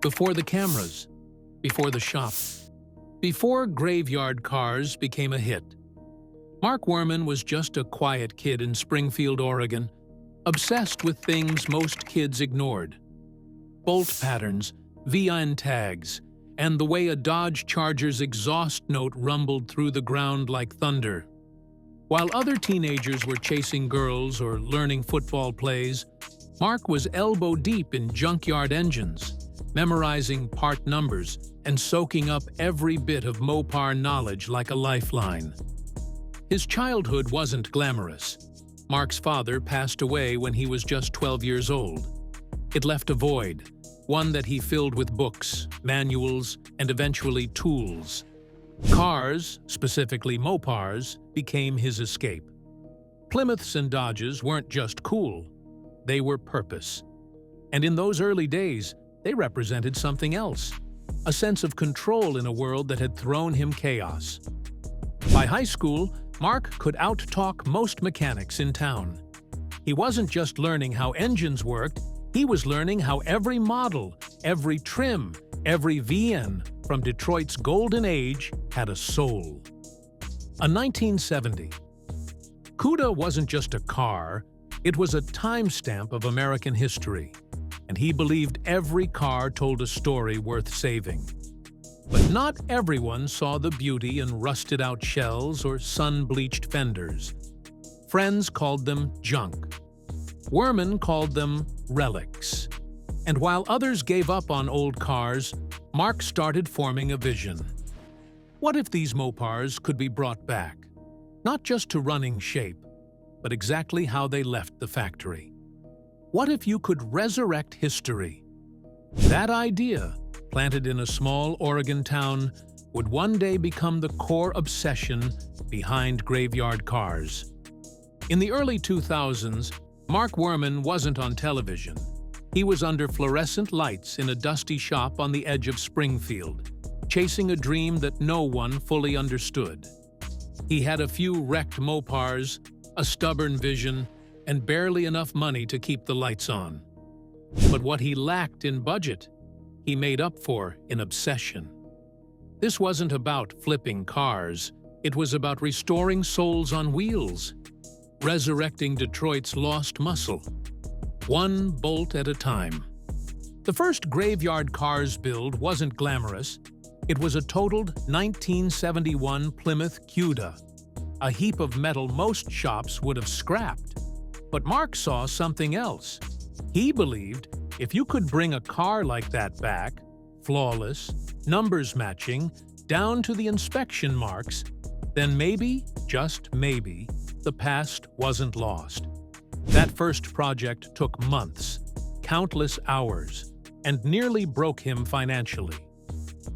Before the cameras, before the shop, before Graveyard Carz became a hit, Mark Worman was just a quiet kid in Springfield, Oregon, obsessed with things most kids ignored. Bolt patterns, VIN tags, and the way a Dodge Charger's exhaust note rumbled through the ground like thunder. While other teenagers were chasing girls or learning football plays, Mark was elbow-deep in junkyard engines, memorizing part numbers and soaking up every bit of Mopar knowledge like a lifeline. His childhood wasn't glamorous. Mark's father passed away when he was just 12 years old. It left a void, one that he filled with books, manuals, and eventually tools. Cars, specifically Mopars, became his escape. Plymouths and Dodges weren't just cool, they were purpose. And in those early days, they represented something else, a sense of control in a world that had thrown him chaos. By high school, Mark could out-talk most mechanics in town. He wasn't just learning how engines worked, he was learning how every model, every trim, every VN from Detroit's golden age had a soul. A 1970. CUDA wasn't just a car, it was a timestamp of American history, and he believed every car told a story worth saving. But not everyone saw the beauty in rusted-out shells or sun-bleached fenders. Friends called them junk. Worman called them relics. And while others gave up on old cars, Mark started forming a vision. What if these Mopars could be brought back? Not just to running shape, but exactly how they left the factory. What if you could resurrect history? That idea, planted in a small Oregon town, would one day become the core obsession behind Graveyard Carz. In the early 2000s, Mark Worman wasn't on television. He was under fluorescent lights in a dusty shop on the edge of Springfield, chasing a dream that no one fully understood. He had a few wrecked Mopars, a stubborn vision, and barely enough money to keep the lights on. But what he lacked in budget, he made up for in obsession. This wasn't about flipping cars, it was about restoring souls on wheels, resurrecting Detroit's lost muscle, one bolt at a time. The first Graveyard Carz build wasn't glamorous. It was a totaled 1971 Plymouth CUDA, a heap of metal most shops would have scrapped. But Mark saw something else. He believed if you could bring a car like that back, flawless, numbers matching, down to the inspection marks, then maybe, just maybe, the past wasn't lost. That first project took months, countless hours, and nearly broke him financially.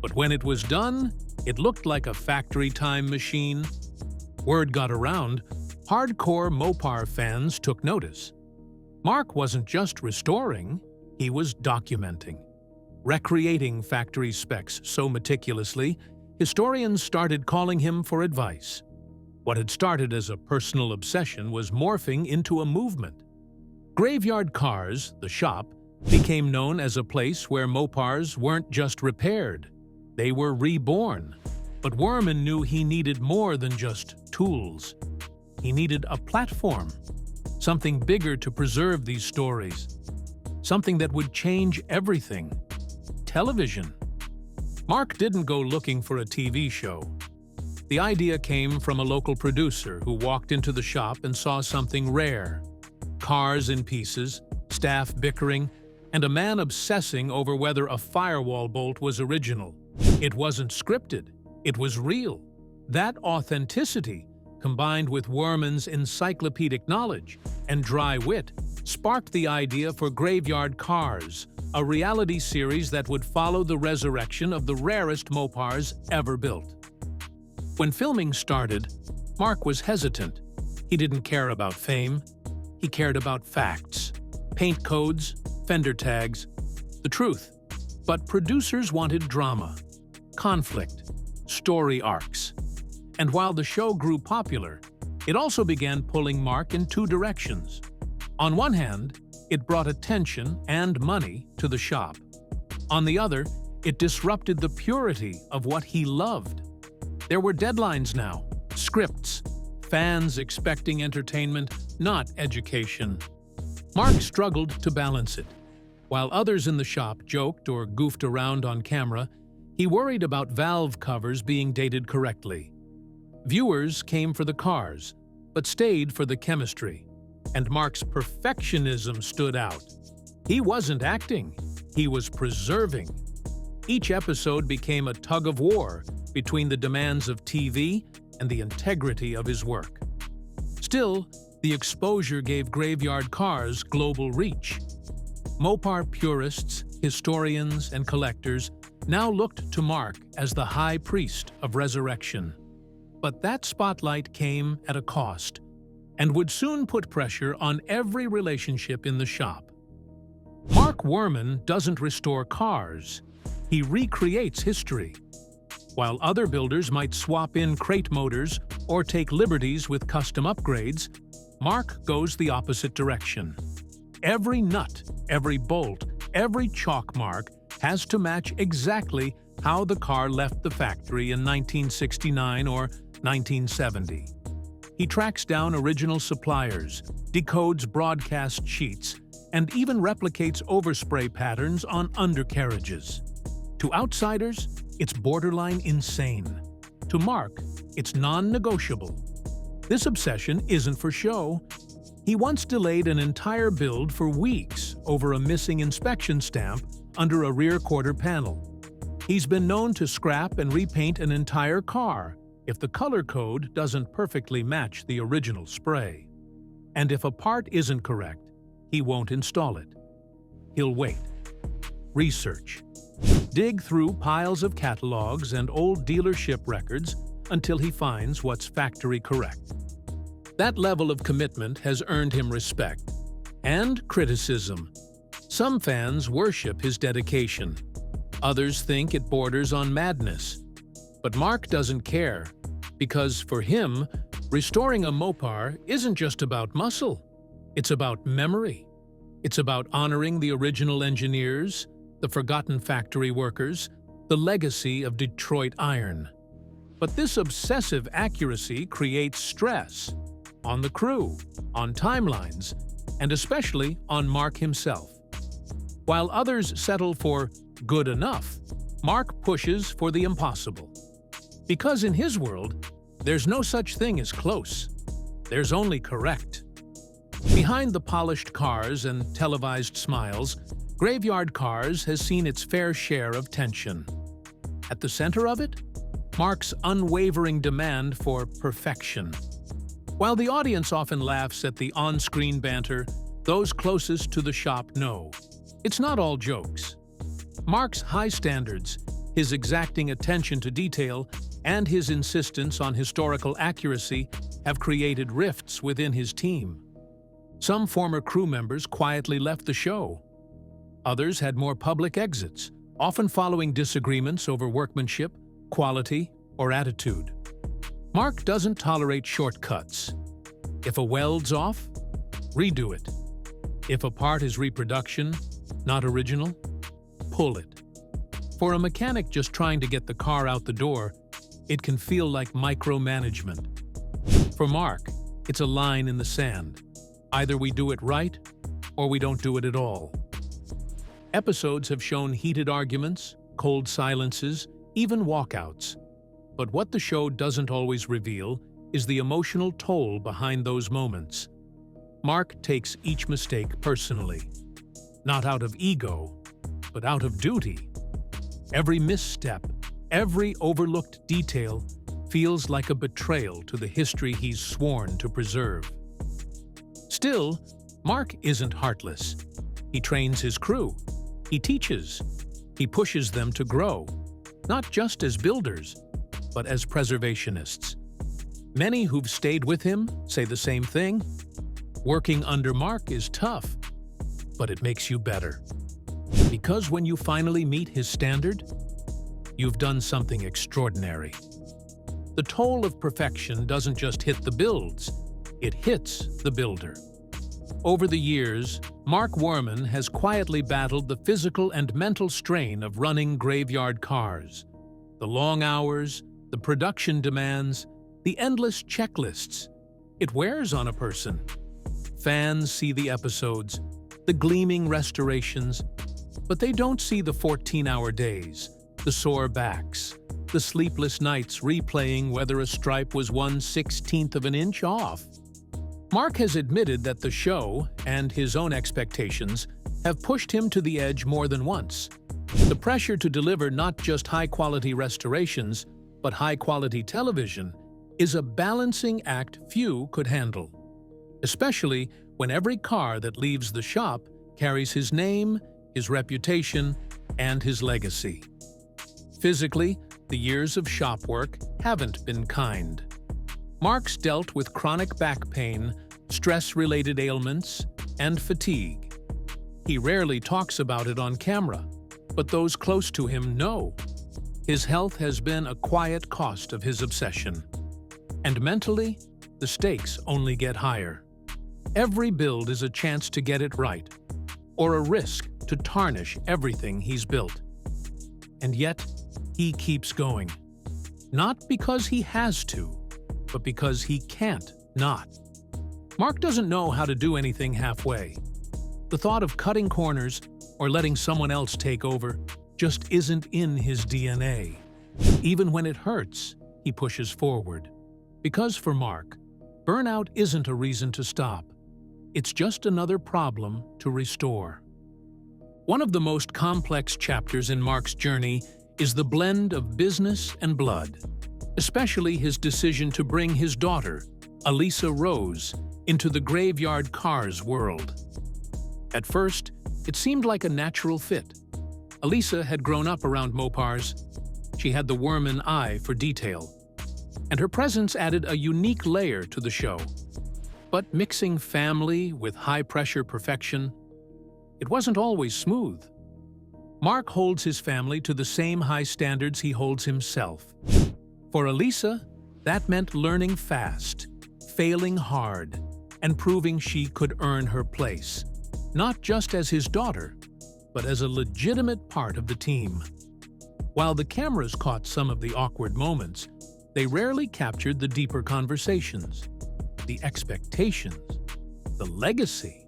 But when it was done, it looked like a factory time machine. Word got around, hardcore Mopar fans took notice. Mark wasn't just restoring, he was documenting, recreating factory specs so meticulously, historians started calling him for advice. What had started as a personal obsession was morphing into a movement. Graveyard Carz, the shop, became known as a place where Mopars weren't just repaired, they were reborn. But Worman knew he needed more than just tools. He needed a platform, something bigger to preserve these stories, something that would change everything. Television. Mark didn't go looking for a TV show. The idea came from a local producer who walked into the shop and saw something rare. Cars in pieces, staff bickering, and a man obsessing over whether a firewall bolt was original. It wasn't scripted, it was real. That authenticity, combined with Worman's encyclopedic knowledge and dry wit, sparked the idea for Graveyard Carz, a reality series that would follow the resurrection of the rarest Mopars ever built. When filming started, Mark was hesitant. He didn't care about fame. He cared about facts, paint codes, fender tags, the truth. But producers wanted drama, conflict, story arcs. And while the show grew popular, it also began pulling Mark in two directions. On one hand, it brought attention and money to the shop. On the other, it disrupted the purity of what he loved. There were deadlines now, scripts, fans expecting entertainment, not education. Mark struggled to balance it. While others in the shop joked or goofed around on camera, he worried about valve covers being dated correctly. Viewers came for the cars, but stayed for the chemistry. And Mark's perfectionism stood out. He wasn't acting, he was preserving. Each episode became a tug-of-war between the demands of TV and the integrity of his work. Still, the exposure gave Graveyard Carz global reach. Mopar purists, historians, and collectors now looked to Mark as the high priest of resurrection. But that spotlight came at a cost, and would soon put pressure on every relationship in the shop. Mark Worman doesn't restore cars, he recreates history. While other builders might swap in crate motors or take liberties with custom upgrades, Mark goes the opposite direction. Every nut, every bolt, every chalk mark has to match exactly how the car left the factory in 1969 or 1970. He tracks down original suppliers, decodes broadcast sheets, and even replicates overspray patterns on undercarriages. To outsiders, it's borderline insane. To Mark, it's non-negotiable. This obsession isn't for show. He once delayed an entire build for weeks over a missing inspection stamp under a rear quarter panel. He's been known to scrap and repaint an entire car if the color code doesn't perfectly match the original spray. And if a part isn't correct, he won't install it. He'll wait. Research. Dig through piles of catalogs and old dealership records until he finds what's factory correct. That level of commitment has earned him respect and criticism. Some fans worship his dedication. Others think it borders on madness. But Mark doesn't care, because for him, restoring a Mopar isn't just about muscle. It's about memory. It's about honoring the original engineers, the forgotten factory workers, the legacy of Detroit iron. But this obsessive accuracy creates stress on the crew, on timelines, and especially on Mark himself. While others settle for good enough, Mark pushes for the impossible. Because in his world, there's no such thing as close. There's only correct. Behind the polished cars and televised smiles, Graveyard Carz has seen its fair share of tension. At the center of it, Mark's unwavering demand for perfection. While the audience often laughs at the on-screen banter, those closest to the shop know it's not all jokes. Mark's high standards, his exacting attention to detail, and his insistence on historical accuracy have created rifts within his team. Some former crew members quietly left the show. Others had more public exits, often following disagreements over workmanship, quality, or attitude. Mark doesn't tolerate shortcuts. If a weld's off, redo it. If a part is reproduction, not original, pull it. For a mechanic just trying to get the car out the door, it can feel like micromanagement. For Mark, it's a line in the sand. Either we do it right, or we don't do it at all. Episodes have shown heated arguments, cold silences, even walkouts. But what the show doesn't always reveal is the emotional toll behind those moments. Mark takes each mistake personally. Not out of ego, but out of duty. Every misstep, every overlooked detail feels like a betrayal to the history he's sworn to preserve. Still, Mark isn't heartless. He trains his crew. He teaches. He pushes them to grow, not just as builders, but as preservationists. Many who've stayed with him say the same thing. Working under Mark is tough, but it makes you better. Because when you finally meet his standard, you've done something extraordinary. The toll of perfection doesn't just hit the builds, it hits the builder. Over the years, Mark Worman has quietly battled the physical and mental strain of running Graveyard Carz. The long hours, the production demands, the endless checklists. It wears on a person. Fans see the episodes, the gleaming restorations, but they don't see the 14-hour days, the sore backs, the sleepless nights replaying whether a stripe was 1/16th of an inch off. Mark has admitted that the show, and his own expectations, have pushed him to the edge more than once. The pressure to deliver not just high-quality restorations, but high-quality television, is a balancing act few could handle. Especially when every car that leaves the shop carries his name, his reputation, and his legacy. Physically, the years of shop work haven't been kind. Mark's dealt with chronic back pain, stress-related ailments, and fatigue. He rarely talks about it on camera, but those close to him know. His health has been a quiet cost of his obsession. And mentally, the stakes only get higher. Every build is a chance to get it right, or a risk to tarnish everything he's built. And yet, he keeps going. Not because he has to, but because he can't not. Mark doesn't know how to do anything halfway. The thought of cutting corners or letting someone else take over just isn't in his DNA. Even when it hurts, he pushes forward. Because for Mark, burnout isn't a reason to stop. It's just another problem to restore. One of the most complex chapters in Mark's journey is the blend of business and blood, especially his decision to bring his daughter, Elisa Rose, into the Graveyard Carz world. At first, it seemed like a natural fit. Elisa had grown up around Mopars. She had the Worman eye for detail, and her presence added a unique layer to the show. But mixing family with high-pressure perfection, it wasn't always smooth. Mark holds his family to the same high standards he holds himself. For Elisa, that meant learning fast, failing hard, and proving she could earn her place, not just as his daughter, but as a legitimate part of the team. While the cameras caught some of the awkward moments, they rarely captured the deeper conversations, the expectations, the legacy.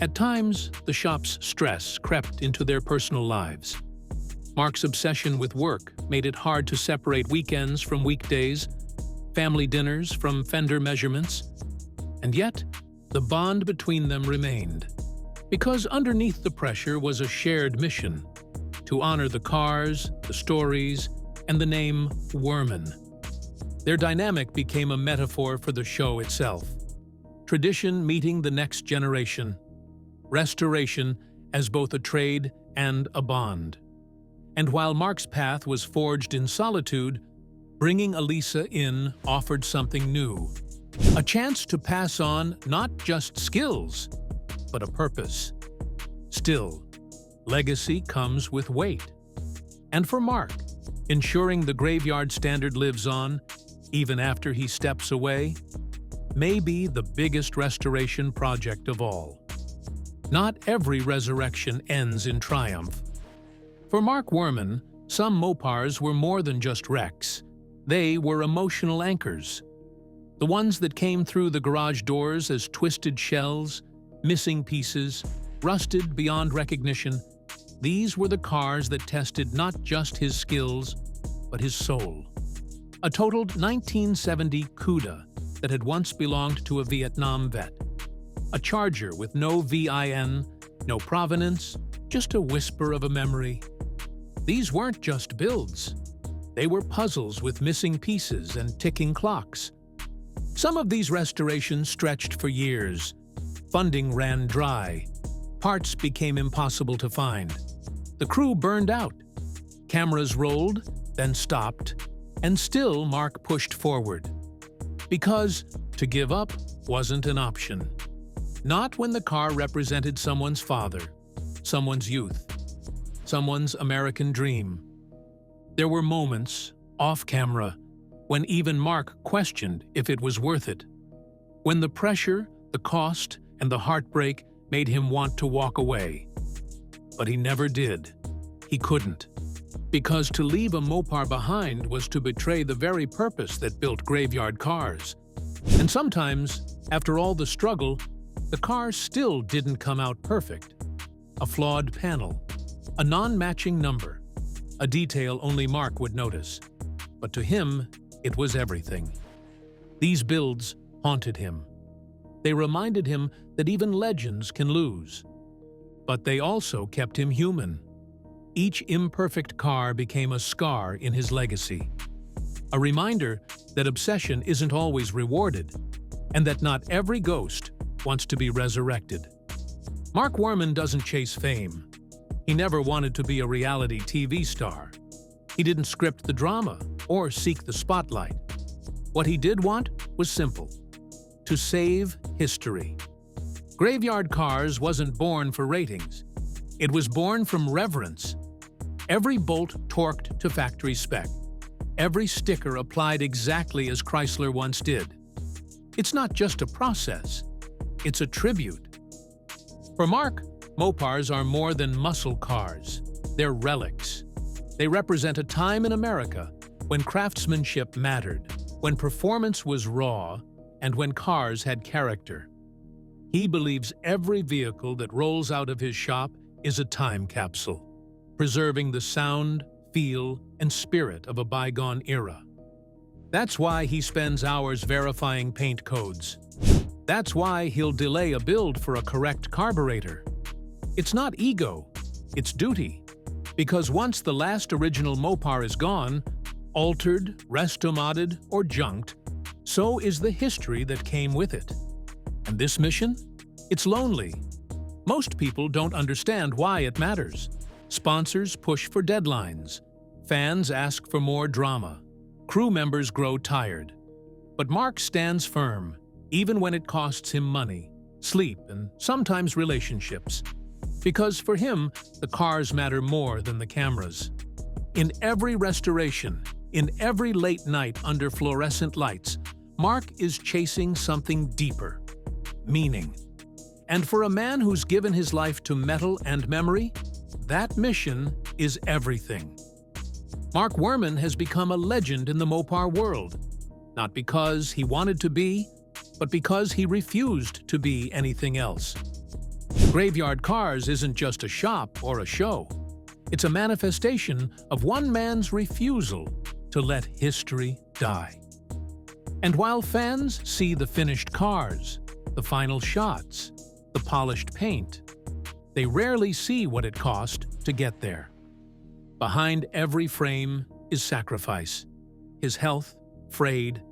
At times, the shop's stress crept into their personal lives. Mark's obsession with work made it hard to separate weekends from weekdays, family dinners from fender measurements. And yet, the bond between them remained. Because underneath the pressure was a shared mission to honor the cars, the stories, and the name Worman. Their dynamic became a metaphor for the show itself. Tradition meeting the next generation. Restoration as both a trade and a bond. And while Mark's path was forged in solitude, bringing Elisa in offered something new. A chance to pass on not just skills, but a purpose. Still, legacy comes with weight. And for Mark, ensuring the graveyard standard lives on, even after he steps away, may be the biggest restoration project of all. Not every resurrection ends in triumph. For Mark Worman, some Mopars were more than just wrecks. They were emotional anchors. The ones that came through the garage doors as twisted shells, missing pieces, rusted beyond recognition, these were the cars that tested not just his skills, but his soul. A totaled 1970 Cuda that had once belonged to a Vietnam vet. A Charger with no VIN, no provenance, just a whisper of a memory. These weren't just builds. They were puzzles with missing pieces and ticking clocks. Some of these restorations stretched for years. Funding ran dry. Parts became impossible to find. The crew burned out. Cameras rolled, then stopped, and still Mark pushed forward. Because to give up wasn't an option. Not when the car represented someone's father, someone's youth, someone's American dream. There were moments, off camera, when even Mark questioned if it was worth it. When the pressure, the cost, and the heartbreak made him want to walk away. But he never did. He couldn't. Because to leave a Mopar behind was to betray the very purpose that built Graveyard Carz. And sometimes, after all the struggle, the car still didn't come out perfect. A flawed panel, a non-matching number, a detail only Mark would notice. But to him, it was everything. These builds haunted him. They reminded him that even legends can lose. But they also kept him human. Each imperfect car became a scar in his legacy. A reminder that obsession isn't always rewarded, and that not every ghost wants to be resurrected. Mark Worman doesn't chase fame. He never wanted to be a reality TV star. He didn't script the drama or seek the spotlight. What he did want was simple: to save history. Graveyard Carz wasn't born for ratings. It was born from reverence. Every bolt torqued to factory spec. Every sticker applied exactly as Chrysler once did. It's not just a process. It's a tribute. For Mark, Mopars are more than muscle cars. They're relics. They represent a time in America when craftsmanship mattered, when performance was raw, and when cars had character. He believes every vehicle that rolls out of his shop is a time capsule, preserving the sound, feel, and spirit of a bygone era. That's why he spends hours verifying paint codes. That's why he'll delay a build for a correct carburetor. It's not ego, it's duty. Because once the last original Mopar is gone, altered, resto-modded, or junked, so is the history that came with it. And this mission? It's lonely. Most people don't understand why it matters. Sponsors push for deadlines. Fans ask for more drama. Crew members grow tired. But Mark stands firm, even when it costs him money, sleep, and sometimes relationships. Because for him, the cars matter more than the cameras. In every restoration, in every late night under fluorescent lights, Mark is chasing something deeper: meaning. And for a man who's given his life to metal and memory, that mission is everything. Mark Worman has become a legend in the Mopar world, not because he wanted to be, but because he refused to be anything else. Graveyard Carz isn't just a shop or a show. It's a manifestation of one man's refusal to let history die. And while fans see the finished cars, the final shots, the polished paint, they rarely see what it cost to get there. Behind every frame is sacrifice. His health, frayed.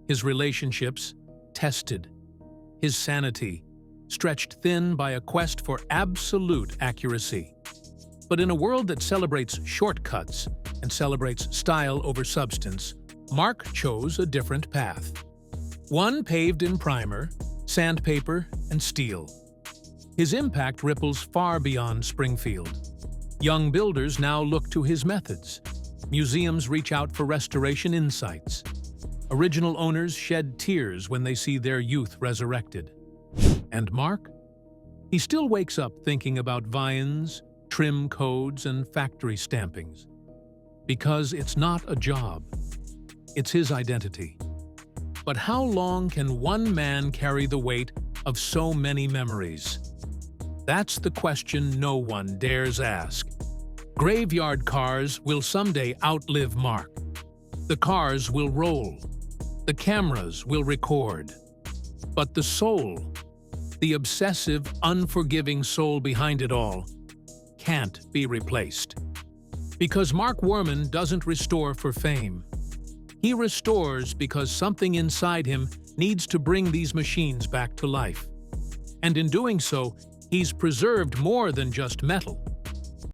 His relationships, tested. His sanity, stretched thin by a quest for absolute accuracy. But in a world that celebrates shortcuts and celebrates style over substance, Mark chose a different path. One paved in primer, sandpaper, and steel. His impact ripples far beyond Springfield. Young builders now look to his methods. Museums reach out for restoration insights. Original owners shed tears when they see their youth resurrected. And Mark? He still wakes up thinking about vines, trim codes, and factory stampings. Because it's not a job. It's his identity. But how long can one man carry the weight of so many memories? That's the question no one dares ask. Graveyard Carz will someday outlive Mark. The cars will roll. The cameras will record. But the soul, the obsessive, unforgiving soul behind it all, can't be replaced. Because Mark Worman doesn't restore for fame. He restores because something inside him needs to bring these machines back to life. And in doing so, he's preserved more than just metal.